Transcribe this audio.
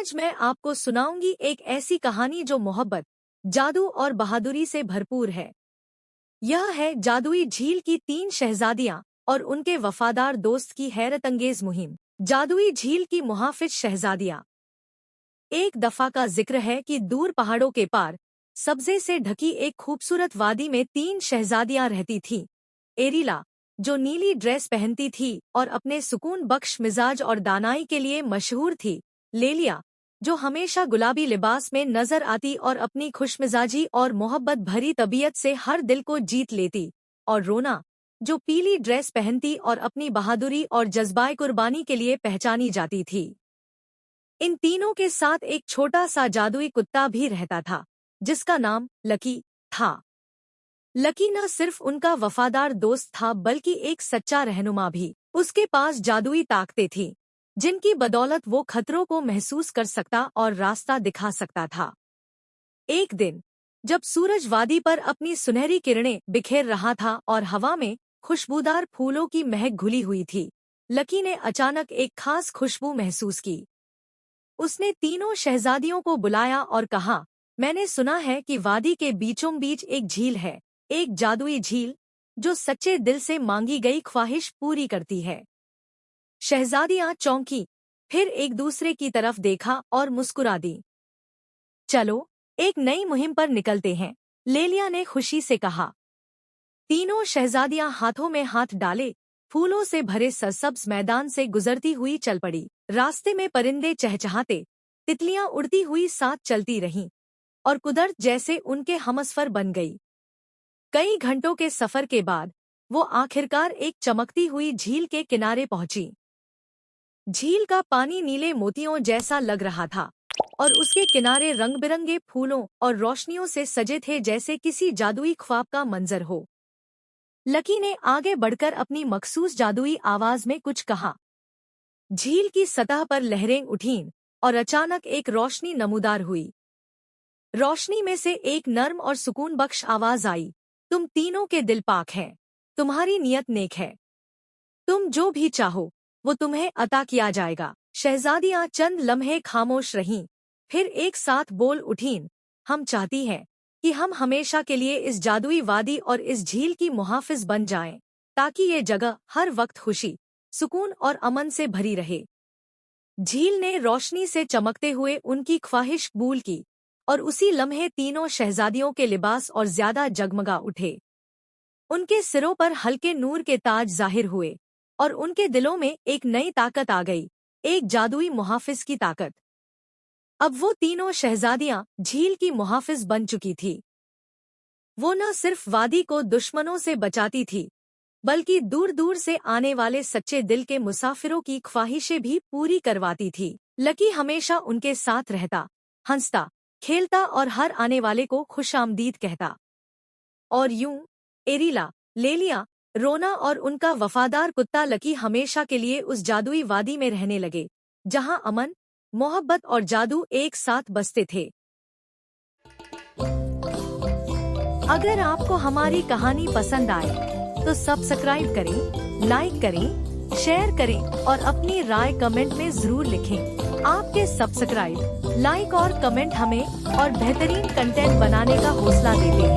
आज मैं आपको सुनाऊंगी एक ऐसी कहानी जो मोहब्बत, जादू और बहादुरी से भरपूर है। यह है जादुई झील की 3 शहजादियां और उनके वफादार दोस्त की हैरतअंगेज मुहिम। जादुई झील की मुहाफिज शहजादियां। एक दफा का जिक्र है कि दूर पहाड़ों के पार सब्जे से ढकी एक खूबसूरत वादी में 3 शहजादियां रहती थीं। एरिला, जो नीली ड्रेस पहनती थी और अपने सुकून बख्श मिजाज और दानाई के लिए मशहूर थी। लेलिया, जो हमेशा गुलाबी लिबास में नजर आती और अपनी खुशमिजाजी और मोहब्बत भरी तबीयत से हर दिल को जीत लेती। और रोना, जो पीली ड्रेस पहनती और अपनी बहादुरी और जज्बाए कुर्बानी के लिए पहचानी जाती थी। इन तीनों के साथ एक छोटा सा जादुई कुत्ता भी रहता था, जिसका नाम लकी था। लकी न सिर्फ उनका वफादार दोस्त था बल्कि एक सच्चा रहनुमा भी। उसके पास जादुई ताकतें थीं, जिनकी बदौलत वो खतरों को महसूस कर सकता और रास्ता दिखा सकता था। एक दिन, जब सूरज वादी पर अपनी सुनहरी किरणें बिखेर रहा था और हवा में खुशबूदार फूलों की महक घुली हुई थी, लकी ने अचानक एक खास खुशबू महसूस की। उसने तीनों शहजादियों को बुलाया और कहा, मैंने सुना है कि वादी के बीचों बीच एक झील है, एक जादुई झील जो सच्चे दिल से मांगी गई ख्वाहिश पूरी करती है। शहजादियां चौंकी, फिर एक दूसरे की तरफ देखा और मुस्कुरा दी। चलो, एक नई मुहिम पर निकलते हैं, लेलिया ने खुशी से कहा। तीनों शहजादियां हाथों में हाथ डाले फूलों से भरे सरसब्ज मैदान से गुजरती हुई चल पड़ी। रास्ते में परिंदे चहचहाते, तितलियां उड़ती हुई साथ चलती रहीं और कुदरत जैसे उनके हमसफर बन गई। कई घंटों के सफर के बाद वो आखिरकार एक चमकती हुई झील के किनारे पहुंची। झील का पानी नीले मोतियों जैसा लग रहा था और उसके किनारे रंग-बिरंगे फूलों और रोशनियों से सजे थे, जैसे किसी जादुई ख्वाब का मंजर हो। लकी ने आगे बढ़कर अपनी मखसूस जादुई आवाज में कुछ कहा। झील की सतह पर लहरें उठीं और अचानक एक रोशनी नमूदार हुई। रोशनी में से एक नर्म और सुकून बख्श आवाज आई, तुम तीनों के दिल पाक हैं, तुम्हारी नियत नेक है, तुम जो भी चाहो वो तुम्हें अता किया जाएगा। शहजादियां चंद लम्हे खामोश रहीं, फिर एक साथ बोल उठीं, हम चाहती हैं कि हम हमेशा के लिए इस जादुई वादी और इस झील की मुहाफिज बन जाएं, ताकि ये जगह हर वक्त खुशी, सुकून और अमन से भरी रहे। झील ने रोशनी से चमकते हुए उनकी ख्वाहिश कबूल की और उसी लम्हे तीनों शहजादियों के लिबास और ज्यादा जगमगा उठे। उनके सिरों पर हल्के नूर के ताज जाहिर हुए और उनके दिलों में एक नई ताकत आ गई, एक जादुई मुहाफिज की ताकत। अब वो तीनों शहजादियां झील की मुहाफिज बन चुकी थी। वो न सिर्फ वादी को दुश्मनों से बचाती थी, बल्कि दूर दूर से आने वाले सच्चे दिल के मुसाफिरों की ख्वाहिशें भी पूरी करवाती थी। लकी हमेशा उनके साथ रहता, हंसता, खेलता और हर आने वाले को खुशामदीद कहता। और यूं एरिला, लेलिया, रोना और उनका वफादार कुत्ता लकी हमेशा के लिए उस जादुई वादी में रहने लगे, जहां अमन, मोहब्बत और जादू एक साथ बसते थे। अगर आपको हमारी कहानी पसंद आए तो सब्सक्राइब करें, लाइक करें, शेयर करें और अपनी राय कमेंट में जरूर लिखें। आपके सब्सक्राइब, लाइक और कमेंट हमें और बेहतरीन कंटेंट बनाने का हौसला देते हैं।